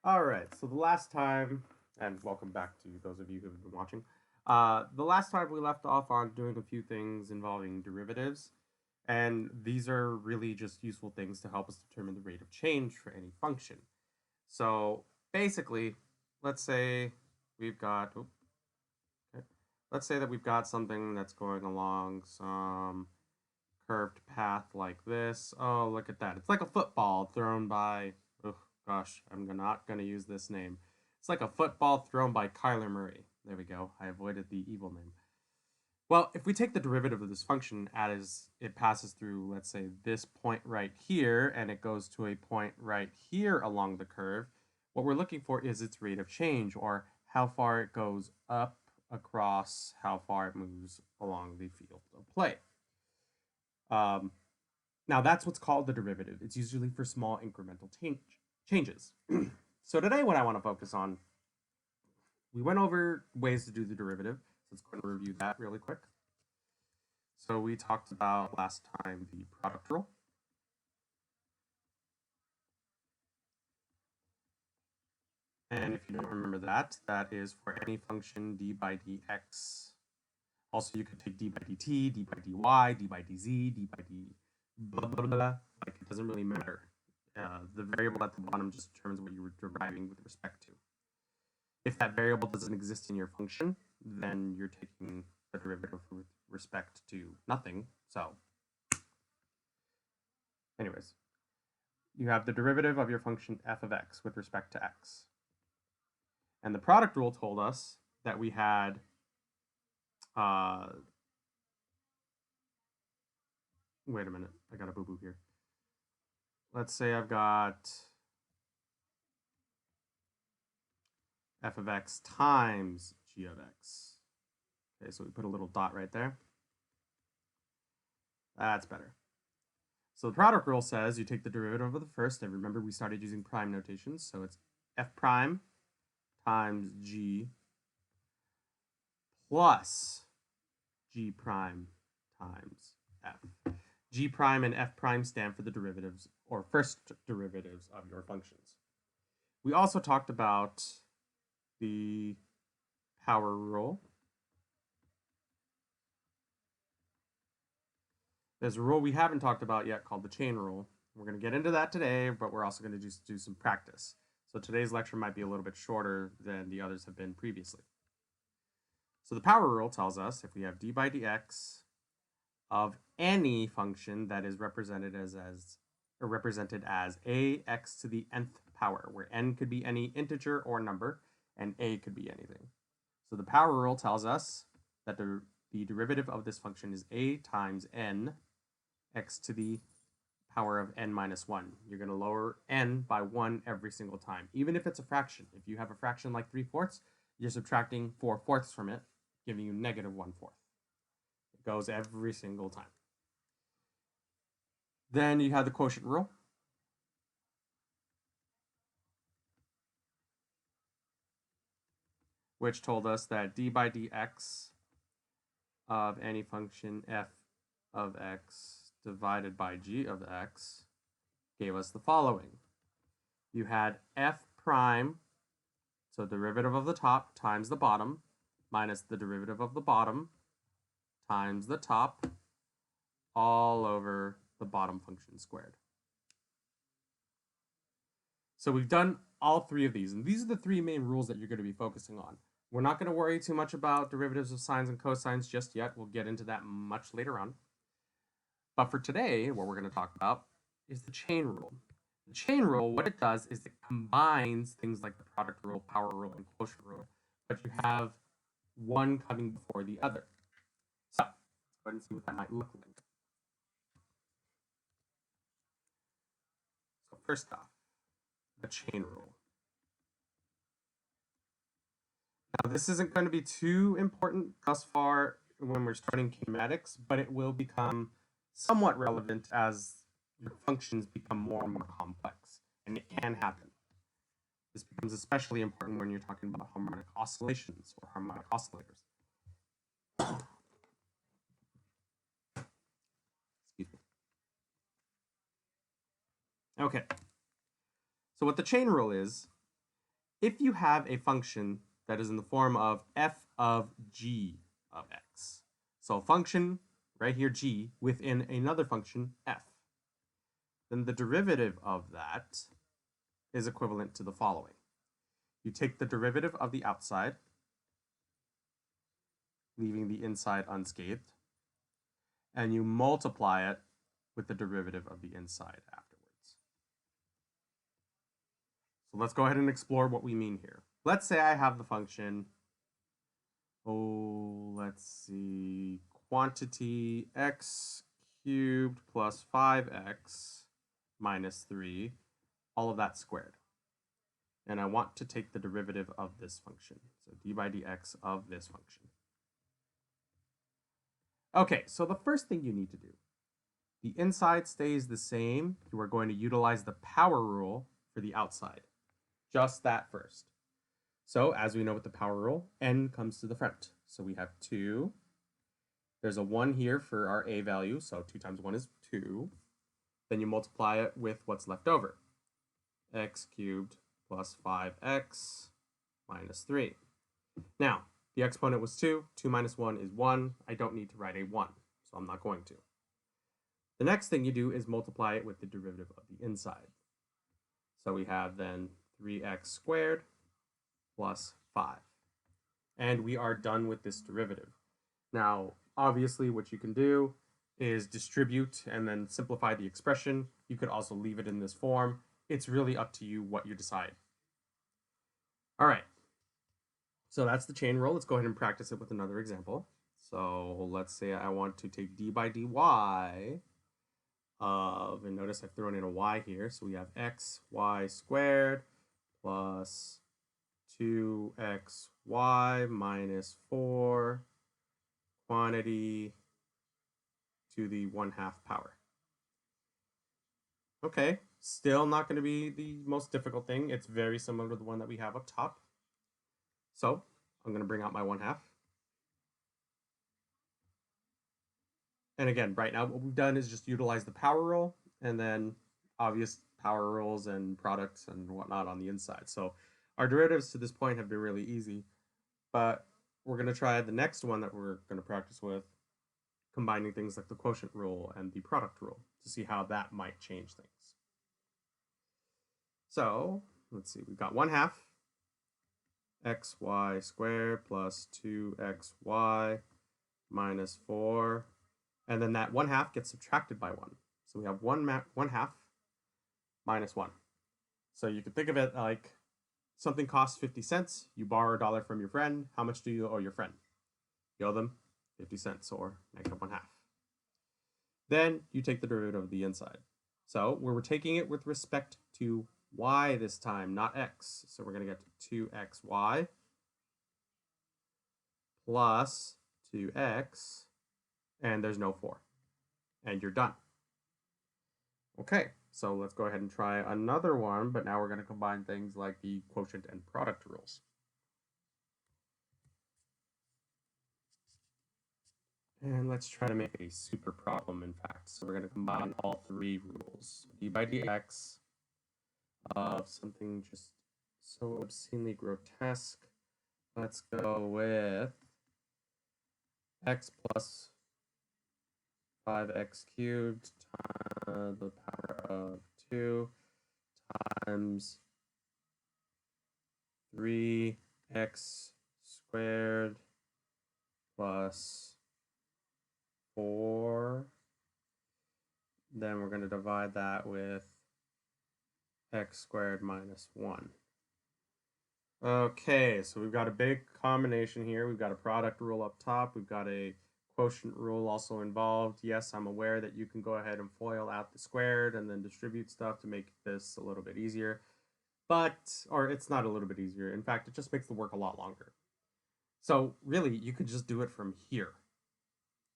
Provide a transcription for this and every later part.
All right, so the last time, and welcome back to those of you who have been watching. The last time we left off on doing a few things involving derivatives, and these are really just useful things to help us determine the rate of change for any function. So basically, let's say we've got, okay, let's say that we've got something that's going along some curved path like this. Oh, look at that. It's like a football thrown by, oh gosh, not going to use this name. It's like a football thrown by Kyler Murray. There we go. I avoided the evil name. Well, if we take the derivative of this function as it passes through, let's say, this point right here, and it goes to a point right here along the curve, what we're looking for is its rate of change, or how far it goes up, across, how far it moves along the field of play. Um, Now that's what's called the derivative. It's usually for small incremental changes. So today what I want to focus on, we went over ways to do the derivative. So let's go and review that really quick. So we talked about last time the product rule. And if you don't remember that, that is for any function d by dx. Also, you could take d by dt, d by dy, d by dz, d by d blah, blah, blah. Like, it doesn't really matter. The variable at the bottom just determines what you were deriving with respect to. If that variable doesn't exist in your function, then you're taking the derivative with respect to nothing. So, anyways, you have the derivative of your function f of x with respect to x. And the product rule told us that we had wait a minute, I got a boo-boo here. Let's say I've got f of x times g of x. Okay, so we put a little dot right there. That's better. So the product rule says you take the derivative of the first, and remember we started using prime notations, so it's f prime times g plus g prime times f. G prime and f prime stand for the derivatives, or first derivatives of your functions. We also talked about the power rule. There's a rule we haven't talked about yet called the chain rule. We're going to get into that today, but we're also going to just do some practice. So today's lecture might be a little bit shorter than the others have been previously. So the power rule tells us if we have d by dx of any function that is represented as ax to the nth power, where n could be any integer or number, and a could be anything. So the power rule tells us that the derivative of this function is a times n x to the power of n minus 1. You're going to lower n by 1 every single time, even if it's a fraction. If you have a fraction like 3/4, you're subtracting 4/4 from it, giving you negative 1/4. It goes every single time. Then you have the quotient rule. Which told us that d by dx of any function f of x divided by g of x gave us the following. You had f prime, so derivative of the top times the bottom, minus the derivative of the bottom times the top, all over the bottom function squared. So we've done all three of these, and these are the three main rules that you're going to be focusing on. We're not going to worry too much about derivatives of sines and cosines just yet. We'll get into that much later on. But for today, what we're going to talk about is the chain rule. The chain rule, what it does is it combines things like the product rule, power rule, and quotient rule, but you have one coming before the other. So let's go ahead and see what that might look like. So first off, the chain rule. Now, this isn't going to be too important thus far when we're starting kinematics, but it will become somewhat relevant as your functions become more and more complex, and it can happen. This becomes especially important when you're talking about harmonic oscillations or harmonic oscillators. Excuse me. Okay. So what the chain rule is if you have a function that is in the form of f of g of x, so a function right here g within another function f, then the derivative of that is equivalent to the following. You take the derivative of the outside, leaving the inside unscathed, and you multiply it with the derivative of the inside afterwards. So let's go ahead and explore what we mean here. Let's say I have the function, let's see, quantity x cubed plus 5x minus 3, all of that squared. And I want to take the derivative of this function. So d by dx of this function. Okay, so the first thing you need to do, the inside stays the same. You are going to utilize the power rule for the outside. Just that first. So as we know with the power rule, n comes to the front. So we have 2. There's a 1 here for our a value, so 2 times 1 is 2. Then you multiply it with what's left over. X cubed plus 5x minus 3. Now, the exponent was 2. 2 minus 1 is 1. I don't need to write a 1, so I'm not going to. The next thing you do is multiply it with the derivative of the inside. So we have then 3x squared plus 5. And we are done with this derivative. Now, obviously, what you can do is distribute and then simplify the expression. You could also leave it in this form. It's really up to you what you decide. All right. So that's the chain rule. Let's go ahead and practice it with another example. So let's say I want to take d by dy of, and notice I've thrown in a y here. So we have xy squared plus 2xy minus 4 quantity to the 1/2 power. Okay, still not going to be the most difficult thing. It's very similar to the one that we have up top. So I'm going to bring out my 1/2. And again, right now what we've done is just utilize the power rule and then obvious power rules and products and whatnot on the inside. So our derivatives to this point have been really easy, but we're going to try the next one that we're going to practice with, combining things like the quotient rule and the product rule to see how that might change things. So let's see, we've got 1/2 xy squared plus 2xy minus 4, and then that 1/2 gets subtracted by 1. So we have 1/2 minus 1. So you can think of it like something costs 50 cents. You borrow $1 from your friend. How much do you owe your friend? You owe them 50 cents or negative 1/2. Then you take the derivative of the inside. So we're taking it with respect to y this time, not x. So we're going to get 2xy plus 2x, and there's no 4. And you're done. Okay, so let's go ahead and try another one, but now we're going to combine things like the quotient and product rules. And let's try to make a super problem, in fact. So we're going to combine all 3 rules. D by dx of something just so obscenely grotesque. Let's go with x plus 5x cubed times the power of 2 times 3x squared plus 4. Then we're going to divide that with x squared minus 1. Okay, so we've got a big combination here. We've got a product rule up top. We've got a quotient rule also involved. Yes, I'm aware that you can go ahead and FOIL out the squared and then distribute stuff to make this a little bit easier. Or it's not a little bit easier. In fact, it just makes the work a lot longer. So really, you could just do it from here.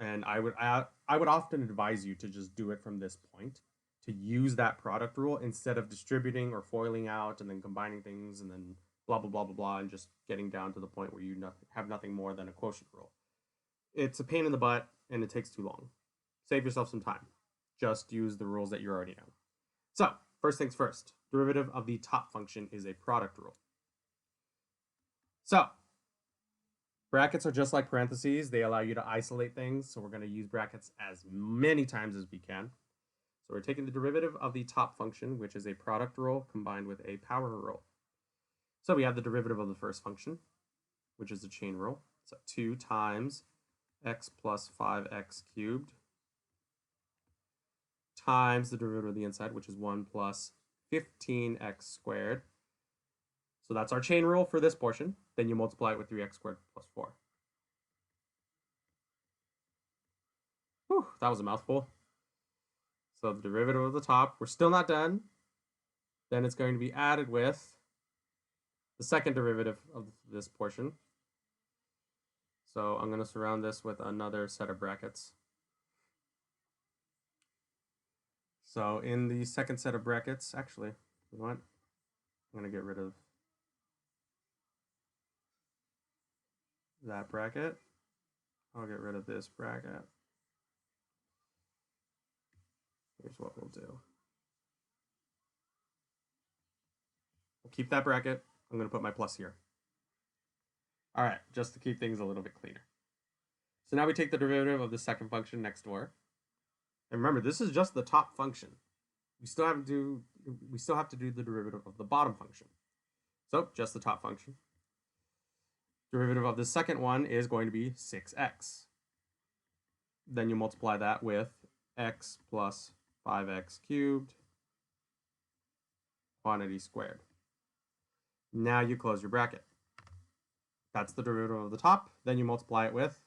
And I would often advise you to just do it from this point, to use that product rule instead of distributing or foiling out and then combining things and then blah, blah, blah, blah, blah, and just getting down to the point where you have nothing more than a quotient rule. It's a pain in the butt and it takes too long. Save yourself some time. Just use the rules that you already know. So, first things first, derivative of the top function is a product rule. So brackets are just like parentheses. They allow you to isolate things. So we're going to use brackets as many times as we can. So we're taking the derivative of the top function, which is a product rule combined with a power rule. So we have the derivative of the first function, which is the chain rule. So 2 times x plus 5x cubed times the derivative of the inside, which is 1 plus 15x squared. So that's our chain rule for this portion. Then you multiply it with 3x squared plus 4. Whew, that was a mouthful. So the derivative of the top, we're still not done. Then it's going to be added with the second derivative of this portion. So I'm going to surround this with another set of brackets. So in the second set of brackets, actually, you know what? I'm going to get rid of that bracket. I'll get rid of this bracket. Here's what we'll do. We'll keep that bracket. I'm going to put my plus here. All right, just to keep things a little bit cleaner. So now we take the derivative of the second function next door. And remember, this is just the top function. We still have to do the derivative of the bottom function. So just the top function. Derivative of the second one is going to be 6x. Then you multiply that with x plus 5x cubed quantity squared. Now you close your bracket. That's the derivative of the top. Then you multiply it with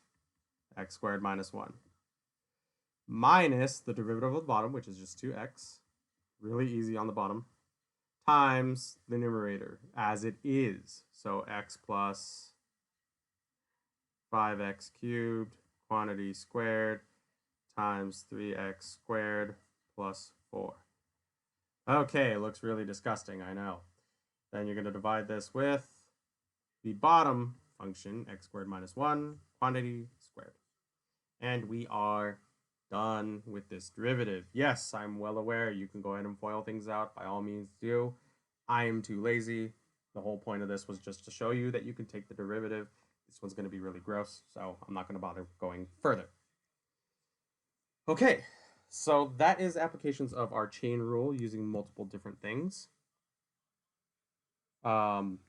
x squared minus 1 minus the derivative of the bottom, which is just 2x, really easy on the bottom, times the numerator as it is. So x plus 5x cubed quantity squared times 3x squared plus 4. Okay, it looks really disgusting, I know. Then you're going to divide this with the bottom function, x squared minus 1, quantity squared. And we are done with this derivative. Yes, I'm well aware you can go ahead and FOIL things out. By all means do. I am too lazy. The whole point of this was just to show you that you can take the derivative. This one's going to be really gross, so I'm not going to bother going further. Okay, so that is applications of our chain rule using multiple different things. In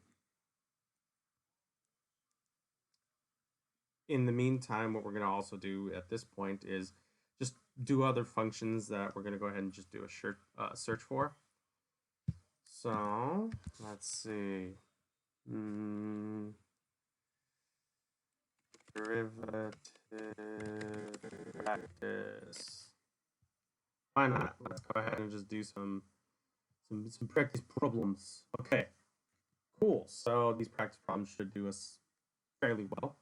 the meantime, what we're going to also do at this point is just do other functions that we're going to go ahead and just do a search for. So let's see. Derivative practice. Why not? Let's go ahead and just do some practice problems. Okay, cool. So these practice problems should do us fairly well.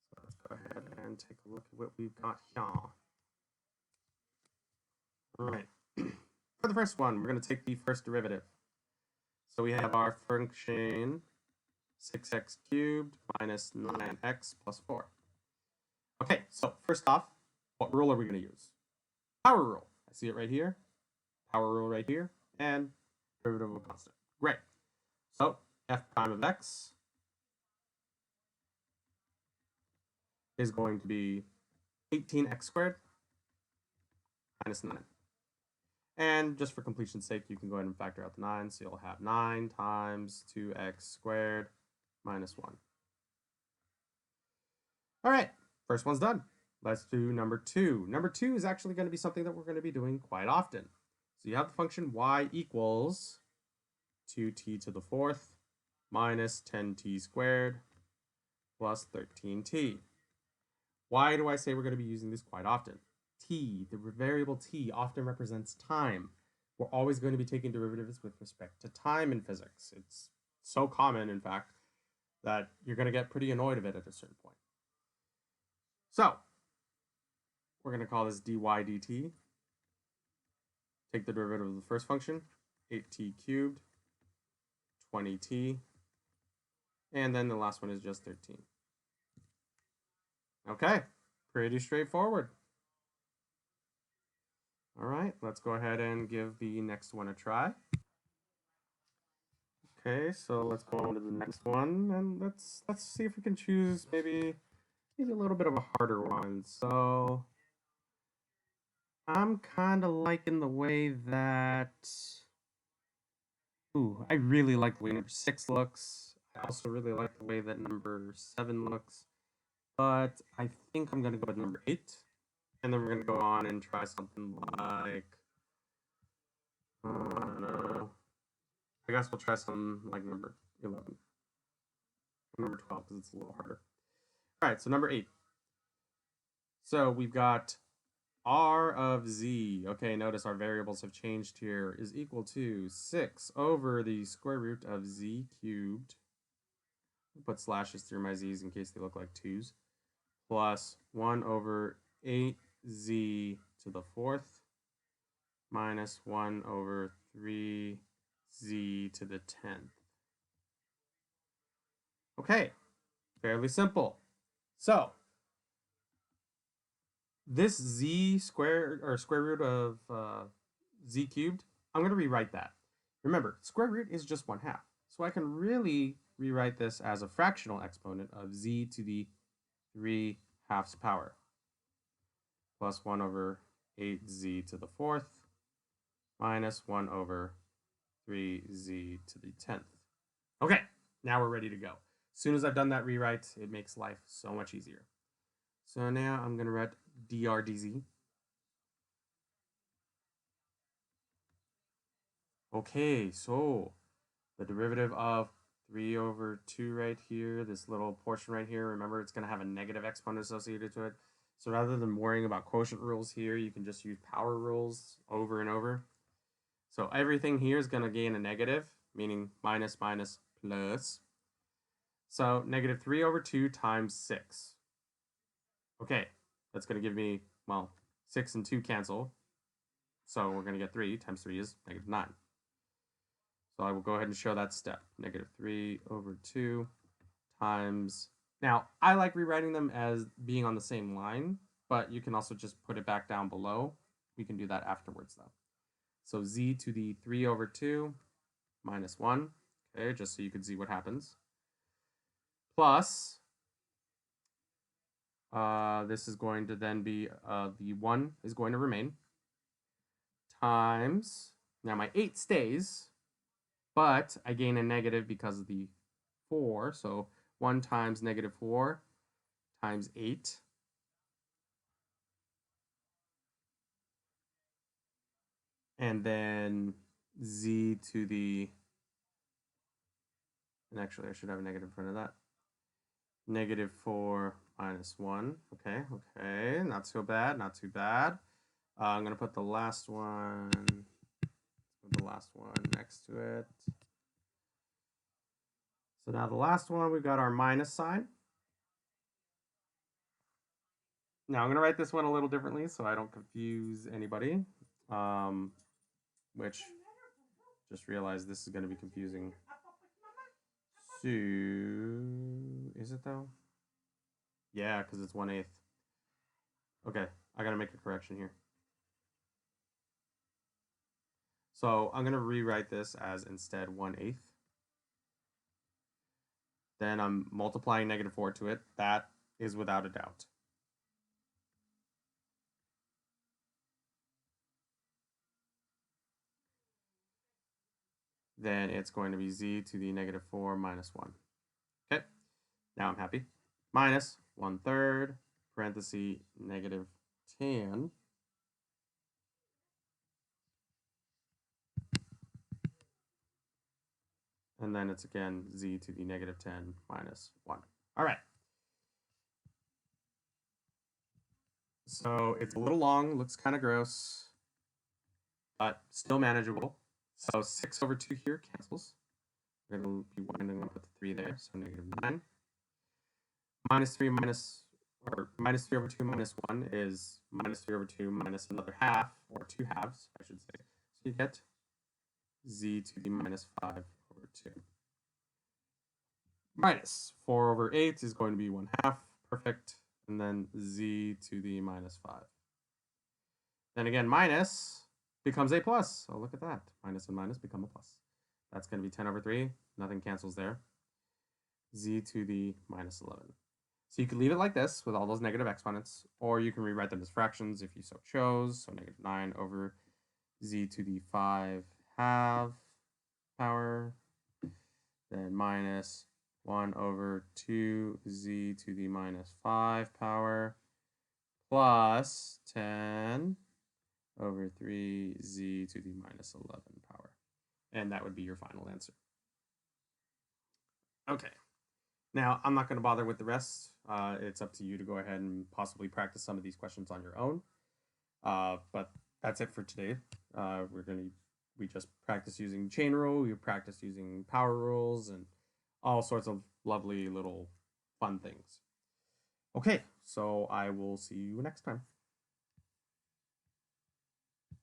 So let's go ahead and take a look at what we've got here. All right. For the first one, we're going to take the first derivative. So we have our function 6x cubed minus 9x plus 4. Okay, so first off, what rule are we going to use? Power rule. I see it right here. Power rule right here. And derivative of a constant. Great. So f prime of x is going to be 18x squared minus 9. And just for completion's sake, you can go ahead and factor out the 9. So you'll have 9 times 2x squared minus 1. All right, first one's done. Let's do number 2. Number 2 is actually going to be something that we're going to be doing quite often. So you have the function y equals 2t to the 4th minus 10t squared plus 13t. Why do I say we're going to be using this quite often? T, the variable t, often represents time. We're always going to be taking derivatives with respect to time in physics. It's so common, in fact, that you're going to get pretty annoyed of it at a certain point. So we're going to call this dy dt. Take the derivative of the first function, 8t cubed, 20t, and then the last one is just 13. Okay, pretty straightforward. All right, let's go ahead and give the next one a try. Okay, so let's go on to the next one, and let's see if we can choose maybe a little bit of a harder one. So I'm kind of liking the way that. Ooh, I really like the way number 6 looks. I also really like the way that number 7 looks. But I think I'm gonna go with number 8, and then we're gonna go on and try something like. I don't know. I guess we'll try something like number 11, number 12, because it's a little harder. All right, so number 8. So we've got r of z. Okay, notice our variables have changed here, is equal to 6 over the square root of z cubed. I'll put slashes through my z's in case they look like 2's. Plus 1 over 8z to the 4th minus 1 over 3z to the 10th. Okay, fairly simple. So this z squared, or square root of z cubed, I'm going to rewrite that. Remember, square root is just 1/2. So I can really rewrite this as a fractional exponent of z to the 3/2 power plus 1 over 8z to the 4th minus 1 over 3z to the 10th. Okay, now we're ready to go. As soon as I've done that rewrite, it makes life so much easier. So now I'm going to write dr dz. Okay, so the derivative of 3 over 2 right here, this little portion right here, remember it's going to have a negative exponent associated to it. So rather than worrying about quotient rules here, you can just use power rules over and over. So everything here is going to gain a negative, meaning minus minus plus. So negative 3 over 2 times 6. Okay, that's going to give me, well, 6 and 2 cancel. So we're going to get 3 times 3 is negative 9. So I will go ahead and show that step. Negative 3 over 2 times. Now, I like rewriting them as being on the same line, but you can also just put it back down below. We can do that afterwards, though. So z to the 3 over 2 minus 1, okay, just so you can see what happens. Plus, this is going to then be, the 1 is going to remain, times, now my 8 stays, but I gain a negative because of the 4, so 1 times negative 4 times 8. And then z to the, and actually I should have a negative in front of that, negative 4 minus 1. Okay, okay, not so bad, not too bad. I'm going to put the last one next to it. So now the last one, we've got our minus sign. Now I'm going to write this one a little differently so I don't confuse anybody, which just realized this is going to be confusing. So, is it though? Yeah, because it's 1/8. Okay, I got to make a correction here. So I'm going to rewrite this as instead 1/8. Then I'm multiplying negative 4 to it. That is without a doubt. Then it's going to be z to the negative 4 minus 1. Okay, now I'm happy. Minus 1/3, parenthesis, negative 10. And then it's again z to the negative 10 minus 1. All right. So it's a little long, looks kind of gross, but still manageable. So 6 over 2 here cancels. We're going to be winding up with the 3 there, so negative 9. Minus 3 minus, or minus 3 over 2 minus 1 is minus 3 over 2 minus another half, or 2 halves, I should say. So you get z to the minus 5 over 2. Minus 4 over 8 is going to be 1/2, perfect. And then z to the minus 5. Then again, minus becomes a plus. Oh, look at that. Minus and minus become a plus. That's going to be 10 over 3. Nothing cancels there. Z to the minus 11. So you could leave it like this with all those negative exponents, or you can rewrite them as fractions if you so chose. So negative 9 over z to the 5 half power, then minus 1 over 2z to the minus 5 power, plus 10 over 3z to the minus 11 power. And that would be your final answer. Okay. Now, I'm not going to bother with the rest. It's up to you to go ahead and possibly practice some of these questions on your own. But that's it for today. We just practice using chain rule, we practice using power rules, and all sorts of lovely little fun things. Okay, so I will see you next time.